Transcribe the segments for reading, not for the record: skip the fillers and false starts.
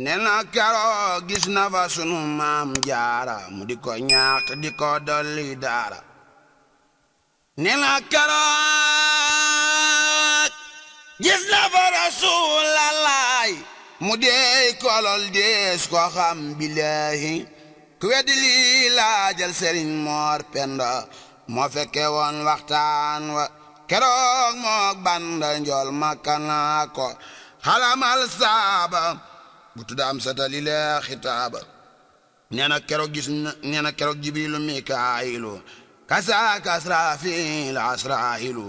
nena keroog gis na fa sunu maam jaara mu di ko ñaax te di ko dolli daara nena keroog gis na fa rasuulallaay mu dey kolol dees ko xam billaahi ku weddi lii laajal Sëriñ Moor Penda moo fekke woon waxtaan wa keroog mook banda njool makkanaa ko xalamal saaba bu tuddaam satali la xitaaba nee na keroog jibrilu mikaayilu kasaaka asraafiil asraahilu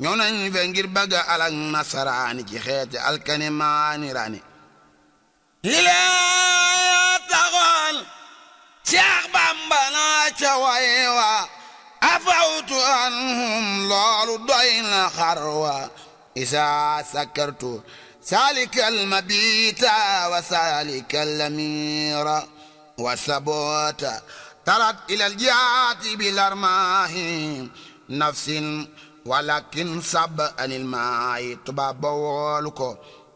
ñëw nañ fe ngir bëgga alak nasaraani ci xeete alkani maani rani li lee taxoon Seex Bamba naa ca way wa afawtu anhum loolu doy na xarwa isaa sakartu salikal mabita wa salikal lamira wa sabota tarat ilal jaati bil armahi nafsin walakin sab anil maayi tubaab ba woolu ko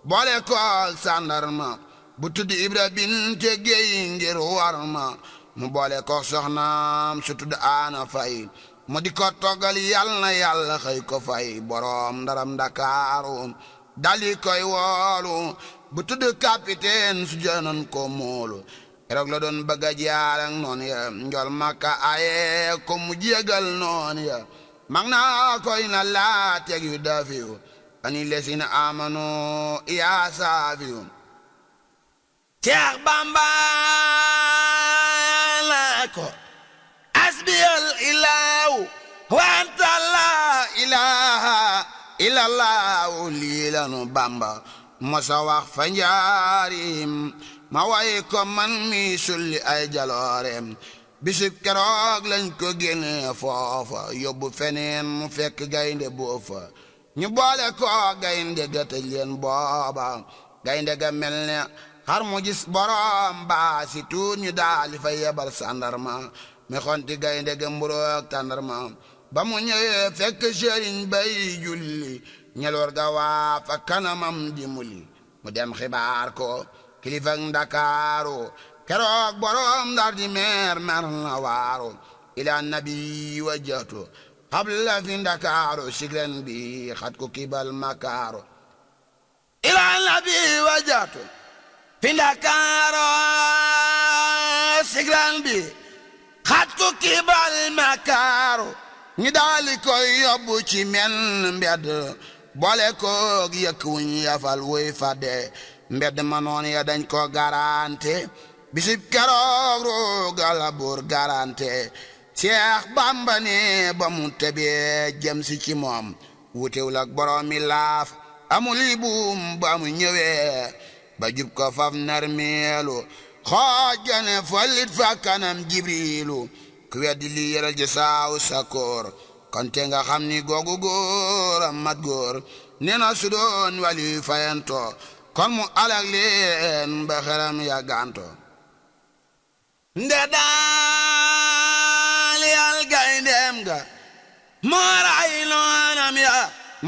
boole ko sandarma bu tudd Ibra binte Géy ngir warma mu boole ko soxnaam su tudd Ana Fay mu di ko toggal yàlla na yàlla xëy ko fay borom ndaram Ndakaaru dali koy woolu bu tudd capitaine su jënoon ko moolu keroog la doon bëgg a jaar ak noonu ya njol Makka aye ko mu jégal noonu ya mag naa koy na laa teg yu dafiyu ani lesina amanu yaa saafiyu Seex Bamba la ko asbiyal ilaahu wa anta la ilaha illallahu lii lanu Bamba mosa wax fa njaarim ma way ko man mi sulli ay jaloorem bisub keroog lañ ko génne foofa yóbbu feneen mu fekk gaynde boofa ñu boole ko gaynde ga tëj leen booba gaynde ga mel ne xar mu gis borom baa si tuut ñu daali fa yebal sandarma mi xonti gaynde ga mburoog tàndarma ba mu ñëwee fekk sëriñ bay julli ñeloor ga waa fa kanamam di muli mu dem xibaar ko kilifak Ndakaaru keroog borom Ndar di mer na waaru ila nabi wajjatu qabla fi Ndakaaru siglen bi xat ko kibal makaaru ila nabi wajjatu fi Ndakaaru siglen bi xat ko kibal makaaru ñi daali koy yóbbu ci men mbedd boole koog yëkk wuñ yafal wuy fadde mbedd ma noon ya dañ ko garante bisib keroog roogal buur garante Seex Bamba ne ba mu tebee jëm si ci moom wutewul ak boroomi laaf amul buum ba mu ñëwee ba jub ko faf narmeelu xoojane follit fa kanam Jibriilu ku weddi li yëral ji saaw sakoor konte nga xam ni googu góor a mat góor nee na su doon wali fayanto kon mu alag leen ba xeram ya ganto nde daal yal gayndeem ga moo ray noonam ya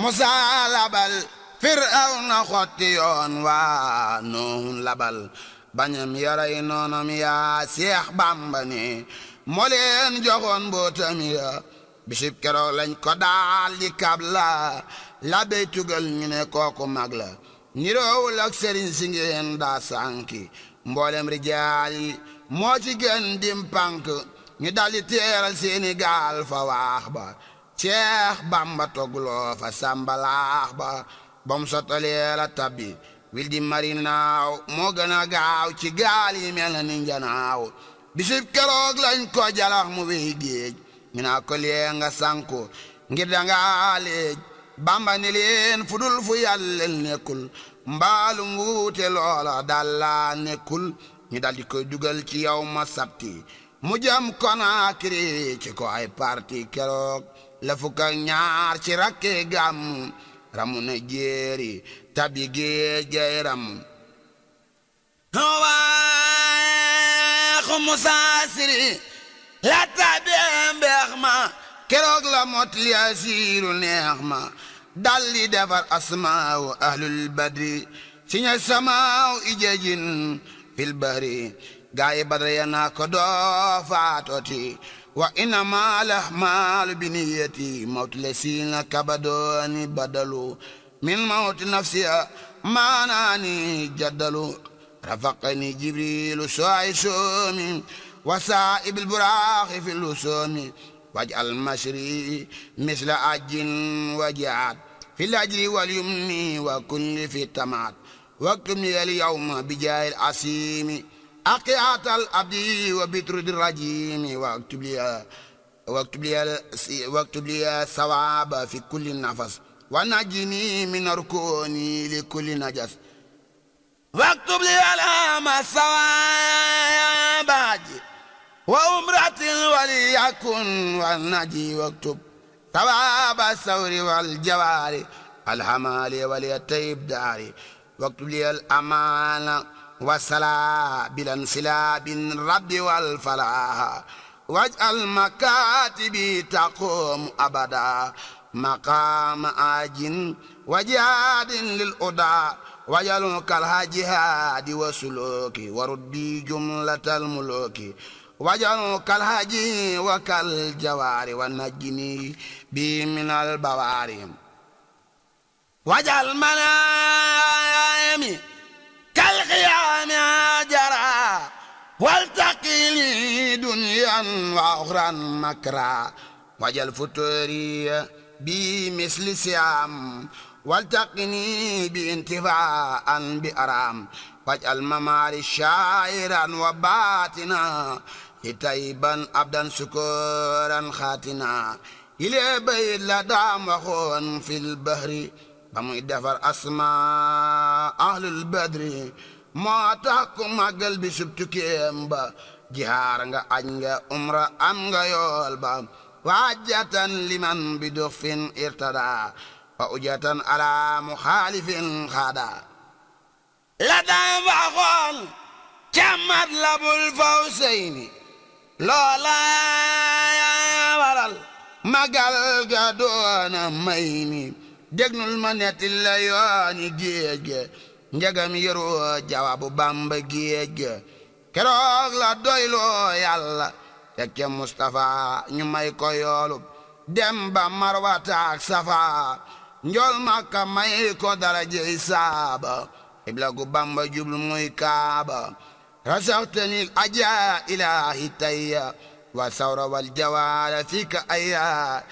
Musaa labal Firawna xotti yoon waa Nuux labal bañam yaray noonam ya Seex Bamba ne moo leen joxoon mbootam ya bisib keroog lañ ko daal di kabla la bey tugal ñu ne kooku mag la niroowul ak sëriñ si ngeen daa sànki mboolem rijaal yi moo ci gën dim pànk ñu daldi teeral seeni gaal fa waax ba Seex Bamba togguloo fa sàmbalaax ba bam sottalee la tabbi wil di marinaaw moo gën a gaaw ci gaal yi mel ni njanaaw bisib keroog lañ ko jalax mu wéy géej ñu naa ko lee nga sànku ngir danga léej Bamba ni leen fudul fu yàlla nekkul mbaalu nguute loola dalla nekkul ñu daldi koy dugal ci yow ma sabti mu jëm Konaakiri ci ko ay parti keroog la fukk ak ñaar ci rakke gàmmu ramu na jéeri tabi géej gay ramu waaxu musaasiri la tabi mbeex ma keroog la mot li asiiru neex ma dalli defar asmaawu ahlul badri siña samaaw ijejin fil bahri gaay badra yana ko doo faatoti wa innama lahmalu biniyati mawtu lesina kabadoni badalu min mawti nafsiya manani jaddalu rafaqani jibrilu somi وسائب البراق في اللسوم واجعل مشري مثل عج وجعات في الأجر واليمن وكل في التمات واكتب لي اليوم بجاه العسيم أقعات الأبد وبترد الرجيم واكتب لي ثواب في كل نفس ونجني من ركوني لكل نجس واكتب لي علام الثواب وأمرة وليكن والنجي واكتب ثواب الثور والجوار الحمال وليتيب داري واكتب لي الأمان والصلاة بالانسلاب الرب والفلاح واجعل مكاتبي تقوم أبدا مقام آج وجهاد للأداء واجعل كالجهاد وسلوك وردي جملة الملوك واجعل كالهاجي وكالجوار ونجني بي من البوار واجعل منامي كالقيام جرى والتقي لي دنيا واخرى مكرا واجعل فتوري بمثل سيام والتقني بانتفاعا بأرام واجعل مماري شاعرا وباتنا تيبا عبدا سكورا خاتنا إلى بيت لدام وخون في البحر بمو دفر أسماء أهل البدر ما تحكم قلبي سبتكيم با جهارنغا أنغا أمرا أمغا يولبا وعجة لمن بدف ارتدى وأجة على مخالف خادا لدام وخون كمت لب الفوسين loola waral magal ga doona may ni dégnul ma netti la yooni géej ga njagam yëroo jawabu Bamba géej ga keroog la doyloo Yàlla tekke Mustafa ñu may ko yoolu dem ba Marwata ak Safa njool Makka may ko darajey saaba ibla gu Bamba jublu muy Kaaba رسختني الأجاء إلهي تيا والثورة والجوال فيك أيا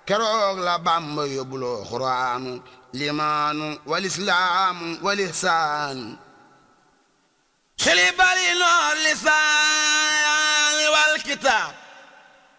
كروغ لبامب يبلو خران الإيمان والإسلام والإحسان شلب لنا اللسان والكتاب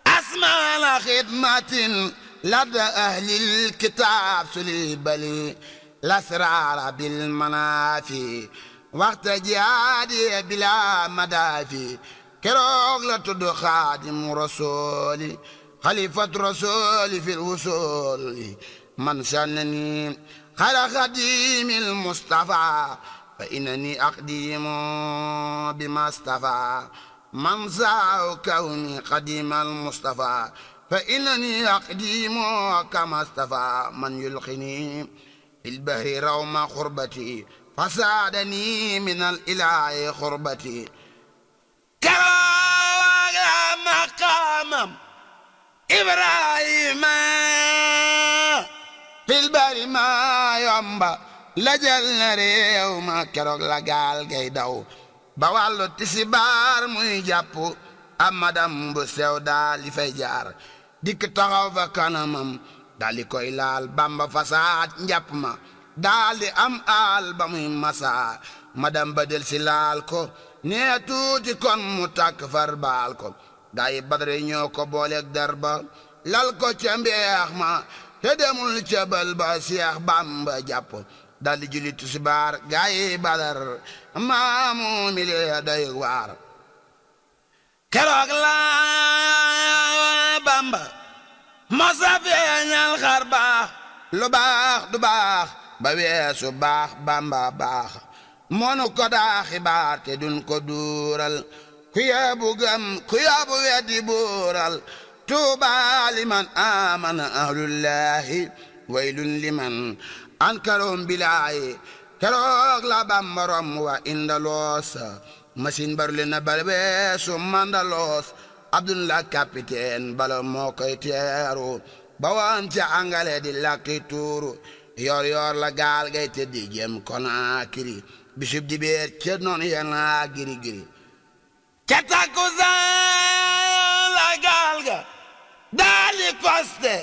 أسمع خدمة لدى أهل الكتاب شلب لي الأسرار بالمنافي وقت جهادي بلا مدافي كروغ لتد خادم رسولي خليفة رسولي في الوصول من سنني خير خديم المصطفى فإنني أقديم بما اصطفى من سعى كوني قديم المصطفى فإنني أقديم كما اصطفى من يلقني في البحر روم خربتي فساعدني من الإله خربتي كراغ مقام إبراهيم في البر ما يومبا لجل ريو ما كراغ لغال جيداو بوالو تسيبار موي جابو أمدام بسيو دالي فيجار ديك تغاو فكانمم دالي كوي لال بامبا فساد نجاب daal di am aal ba muy masa madam ba del si laal ko nee tuuti kon mu tàkk far baal ko gaa yi Badar ñoo ko booleeg darba lal ko ca mbeex ma te demul ca bal ba Seex Bamba jàpp daal di julli tisbaar gaa yi Badar maamu mi lee doy waar keroog la Bamba masa feeñal xar baax lu baax du baax ba weesu baax Bamba baax monu ko daa xibaar te dun ko duural ku yebu gam ku yebu weddi buural tuuba liman amana ahlullahi waylun liman ankarum bilaayi keroog la Bamba rom wa Indaloos machine barule na balbe su mandaloos Abdullah capitaine bala moo koy teeru ba woon ca angale di lakki tuuru yor yor la gaal gay teddi jëm Konaakiri bisub di beer ca noon yana giri giri ca takkusaan la gaal ga daali koste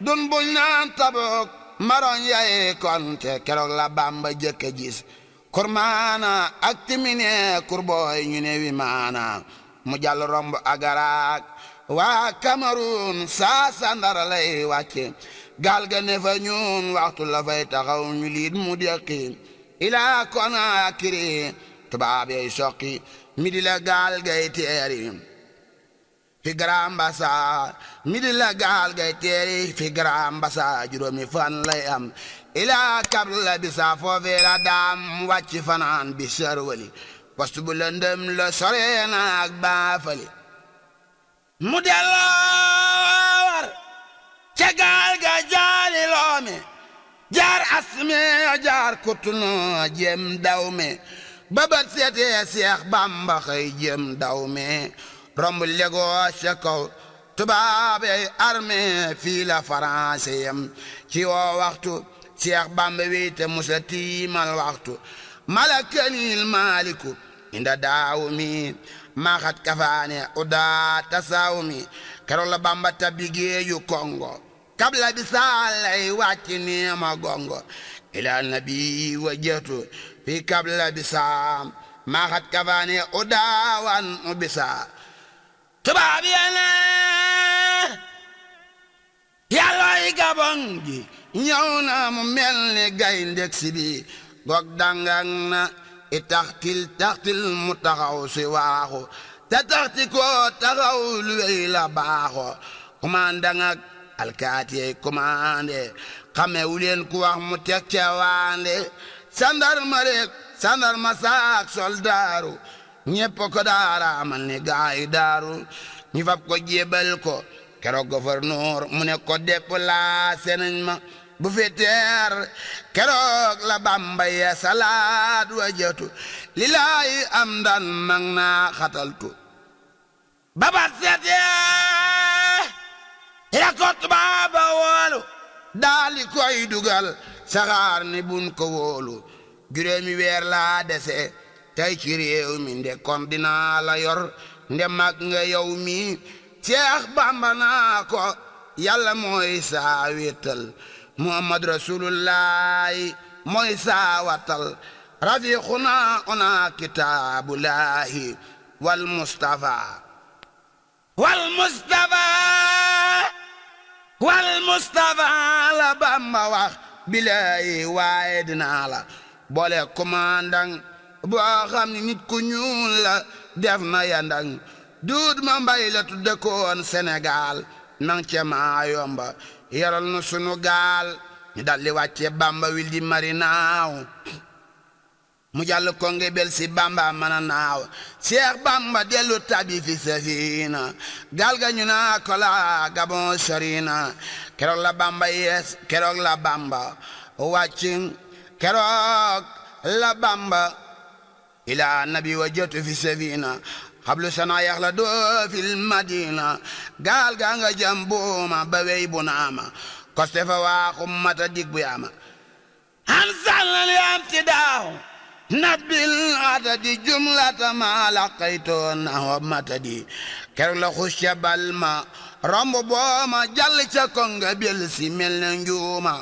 dun buñ naan Tabuk maroon yaye konte keroog la Bamba jëkke gis kurmaana ak timine kurbooy ñu ne wi maana mu jàll romb agaraak waa Cameroun saa sandara lay wàcce gaal ga ne fa ñun waxtu la fay taxaw ñu liit mu deqi ilaa Konaakiri tubaab yay soqi midi la gaal gay teeri fi Grand-Bassam midi la gaal gay teeri fi Grand-Bassam juróomi fan lay am ilaa kabla bisa foofee la daam wàcc fanaan bi sarwali poste bu lëndëm la soreena ak baafali mu delloo war ca gaal ga jaari loome jaar asme jaar kutunu jem dawme babat seetee Seex Bamba xëy jem dawme romb Lagos ca kaw tubaab ay armée fii la France yam ci woo waxtu Seex Bamba wéete musa tiimal waxtu malakanil maaliku inda daawumi maaxat kafaane udaa tasawumi keroog la Bamba tabbi géeju Kongo kabla bi saalay wàcc neema gongo ila nabi wajjatu fi kabla bi saam maaxat kafaane udaawan ubisa tubaab yana yàllooy Gabon gi ñëw na mu mel ni gayndeg si bi gog dangang na i taxtil mu taxaw si waaxu te taxti ko taxaw lu wey la baaxo commandant ak alkaati ay commandé xamewu leen ku wax mu teg ca waande sandarma rek sandarma saak soldaaru ñépp ko daara amal ni gaayi daaru ñu fab ko jébal ko keroog gouverneur mu ne ko déplacé nañ ma bu feteer keroog la Bamba ya salaat wajatu lillaahi am dan mag naa xataltu babat seetee ya kot baaba woolu daali koy dugal saxaar ni bun ko woolu juróomi weer laa dese tey ci réew mi nde kon dinaa la yor nde mag nga yow mi Seex Bamba naa ko yàlla mooy saa wéttal Muhammad Rasulullahi mooy saa watal rafiquna ona kitaabullahi wal Mustafa la Bamba wax bilaay waaye dinaa la boole commandant boo xam ni nit ku ñuul la def na yandang duud ma mbay la tudde koon Sénégal nang ce maa yomba yaral nu sunu gaal ñu daldi wàcce Bamba wil di mari naaw mu jàll ko nge bel si Bamba mana naaw Seex Bamba dellu tabi fi safina gaal ga ñu naa ko la Gabon sarina keroog la Bamba yees keroog la Bamba wàccin keroog la Bamba ila nabi wajjatu fi safina xablu sana yax la doo fil madina gaal ga nga jambooma ba wey bu naama koste fa waaxu mata dig bu yaama han sallal yam ti daaw nabil adadi jumlata ma laqaytoon na mata di keroog la xusca balma romb booma jàll ca konga bel si mel na njuuma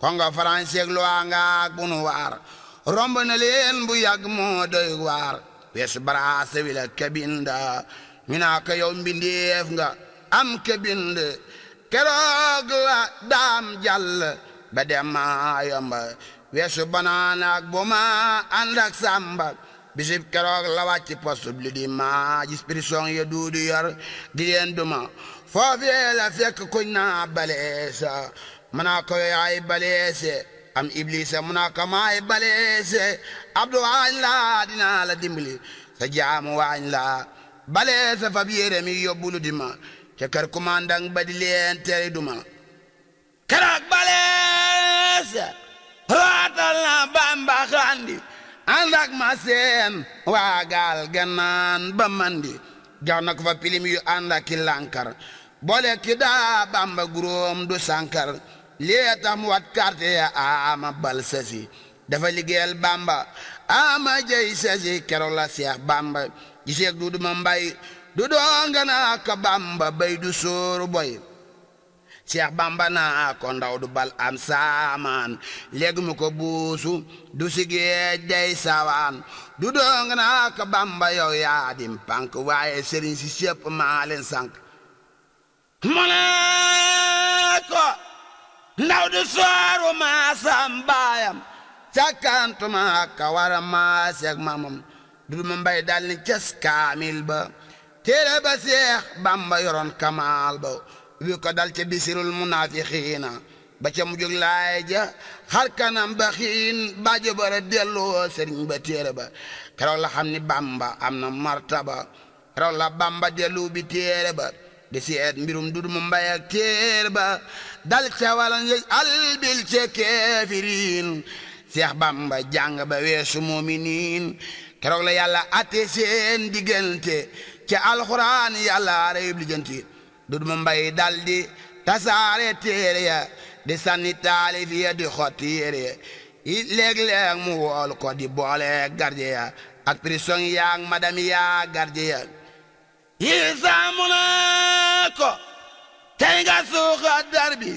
konga français lu nga ak bunu waar romb na leen bu yàgg moo doy waar wees baraase wi la kabinda ñu naa ko yow mbindeef nga am kabind keroog la daam jàll ba dem maa yomba weesu banaan ak bu ma ànd ak sàmba bisib keroog la wàcc poste bi di ma gis prison ya duudu yor di leen duma foofee la fekk kuñ naa baleesa mu naa ko yaay baleese am iblisa mu naa ko maay baleese abdu waañ la dinaa la dimbali sa jaamu waañ la baleese fa biyeere mi yóbbulu di ma ca kër commandant ba di leen tere duma keroog baleese rootal na Bamba xandi ànd ak ma seen waa gaal gannaan ba mandi jox na ko fa pilim yu ànd ak ki lànkar boole ki daa Bamba guróom du sànkar lee tax mu wat carte ya ama bal sasi dafa liggéeyal Bamba ama jey sasi keroog la Seex Bamba giseeg Duudu ma mbay du doonga naa ko Bamba bay du sóoru boy Seex Bamba naa ko ndaw du bal am saamaan léegi mu ko buusu du sigéej day sawaan du doonga naa ko Bamba yow yaa dim pank waaye sëriñ si sépp maa leen sànk mu naa ko ndaw du sooru maa sam baayam càkkantuma ka wara maa seeg mamam Duudu ma mbay dal ni ces kaamil ba téere ba Seex Bamba yoroon kamaal ba wi ko dal ca bisirul munaafixiina ba ca mujjug laay ja xar kanam ba xiin baajo bara delloo sëriñ ba téere ba keroog la xam ni Bamba am na martaba keroog la Bamba dellu bi téere ba di seet mbirum Duudu ma mbay ak téere ba dal ca walan yëj albil ca keefiriin Seex Bamba jàng ba weesu muuminiin keroog la yàlla atte seen diggante ca alxuraan yàlla reyub lijjanti Duudu ma mbay daldi tasaare téere ya di sànni taalif ya di xotti yére ya léeg-léeg mu wool ko di boole garde ya ak prison yaak madame ya garde ya yi saamu naa ko tey nga suuxa dar bi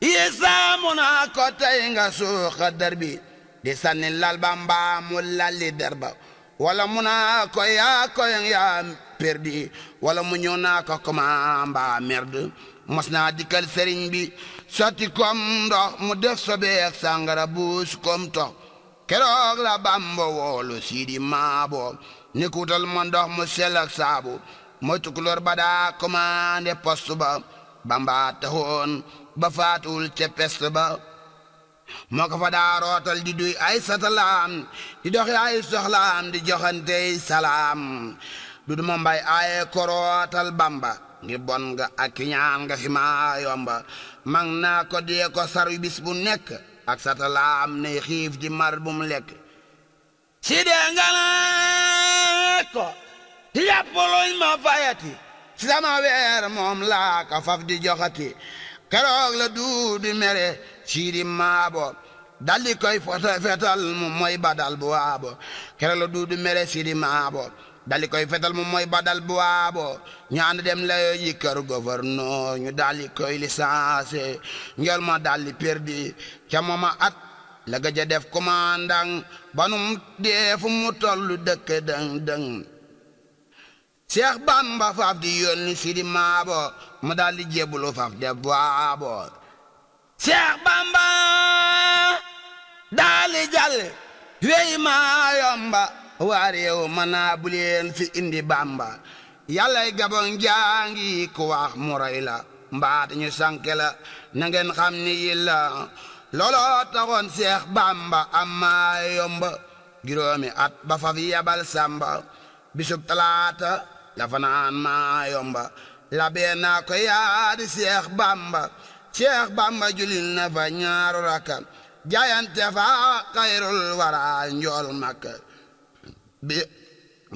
yi saamu naa ko tey nga suuxa dar bi di sànni lal ba mbaa mu lalli der ba wala mu naa ko yaa koyang yaa perdi wala mu ñëw naa ko koma mbaa merde mos naa dikkal sëriñ bi sotti kom ndox mu def sobeek sàngara buus kom tox keroog la Bamba woolu Sidi Maabo ni kuutal ma ndox mu sell ak saabu mooy tukulóor ba daa commandé poste ba Bamba taxoon ba faatuwul ca peste ba moo ko fa daa rootal di duy ay satalaam di doxi ay soxlaam di joxantey salaam Duudu ma mbay aaye ko rootal Bamba ngir bon nga ak ñaan nga fi maa yomba mag naa ko dee ko saru bis bu nekk ak satalaam ne xiif di mar bu mu lekk si dee nga naa ko yàpp luñ ma fayati sama weer moom laa ka faf di joxati keroog la Duudu mere Sidi Maabo daldi koy fetal mu mooy badal bu waabo keroog la Duudu mere Sidi Maabo daldi koy fetal mu mooy badal bu waabo ñu ànd dem la yi kër gouverneur ñu daldi koy licencié njol ma daldi perdi ca mooma at la gëj a def commandant banum dee fu mu tollu dëkk dëng dëng Seex Bamba faaf di yónni Sidi Maabo mu daldi jébbalu faaf def waabo Seex Bamba daldi jàlle wey maa yomba waa réew manaa bu leen fi indi Bamba yàllay Gabon jaangi ku wax mu rey la mbaat ñu sànke la na ngeen xam ni yilla looloo taxoon Seex Bamba am maa yomba juróomi at ba fa fi yabal Samba bisub talaata la fanaan maa yomba la bee naa ko yaa di Seex Bamba julil na fa ñaaru rakka jaayante fa xayrul wara njool Makka bi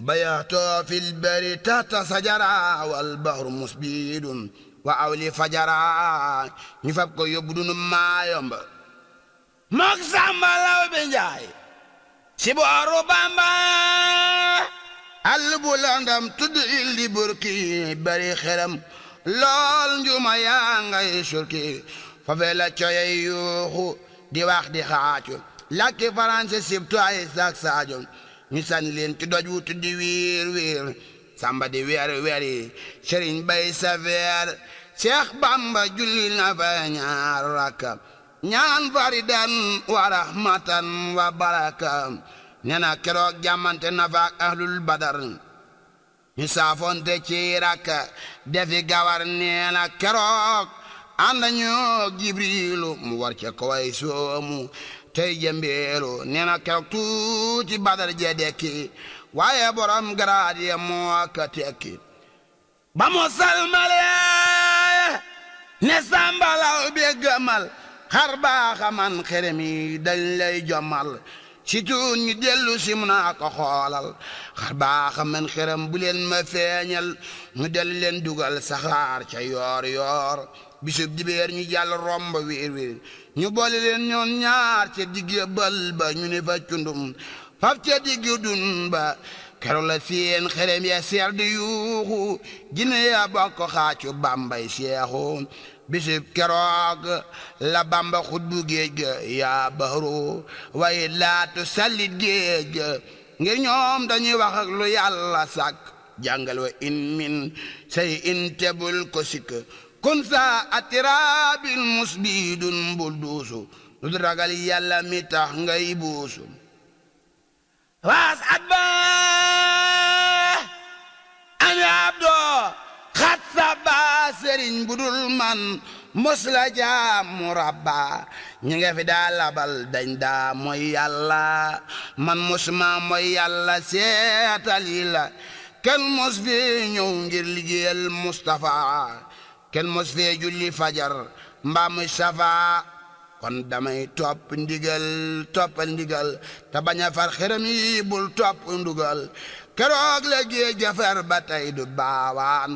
bayaatoo fil bari tahta sajara wal bahru musbidun wa awli fajara ñu fab ko yóbbu dunu maa yomba mook Samba Law bi Njaay si booru Bamba àll bu landam tudd il di burki bari xeram lool njuma yaa ngay surki fafee la coyey yuuxu di wax di xaacu lakki français sibtu ay sak saajo ñu sànni leen ci doj wu tuddi wiir wiir Samba di weer weeri Sëriñ Bay Safeer Seex Bamba julli na fa ñaar rakka ñaan faridan wa rahmatan wa baraka nee na keroog jàmmante na fa ak ahlul badar ñu saafonte ci rakka defi gawar nee na keroog ànd ñoo Jibriilu mu war ca kaway soomu tey jëmbeelu nee na keroog tuuti badar je dekki waaye borom garaad ya moo ka tekki ba mu salmale ne Samba Law bi gëmal xar baaxa man xerem yi dañ lay jommal si tuun ñu dellu si mu naa ko xoolal xar baaxa man xerem bu leen ma feeñal ñu dellu leen dugal saxaar ca yoor yoor bisub dibeer ñu jàll romb wiir wiir ñu boole leen ñoon ñaar ca digge bal ba ñu ne fa cundum faf ca digge dun ba kero la seen xerem ya seer di yuuxu jine ya bokk xaacu bambay seexu bisib keroog la bamba xutbu géej ga yaa bahru waaye laatu sallit géej ga ngir ñoom dañuy wax ak lu yàlla sàkk jàngal wa in min say in tebul ko sikk kun sa atirabil musbidun bul duusu lu ragal yàlla mi tax ngay buusu waas abba an abdo xat saba sëriñ budul man mos la jaamu rabba ñi nga fi daa labal dañ daa mooy yàlla man mosuma mooy yàlla seetali la kenn mos fi ñëw ngir liggéeyal Mustafa kenn mos fee julli fajar mbaa muy safa kon damay topp toppal ndigal te bañ a far xërëm yi bul topp ndugal keroog la géej jafar ba tey du baawaan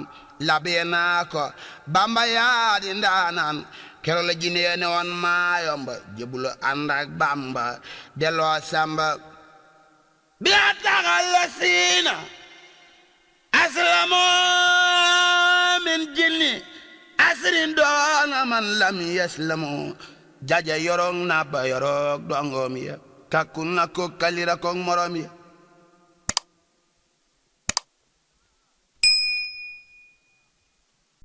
labee naa ko bamba yaa di ndaanaan keroog la jinee ne woon maayomba jëbulu ànd ak bamba delloo samba bi a taxal la siina aslamoo min jinni asrin doona man lam yaslamu jaja yorong na ba yorok dongom ya kakku na ko kalira ko morom ya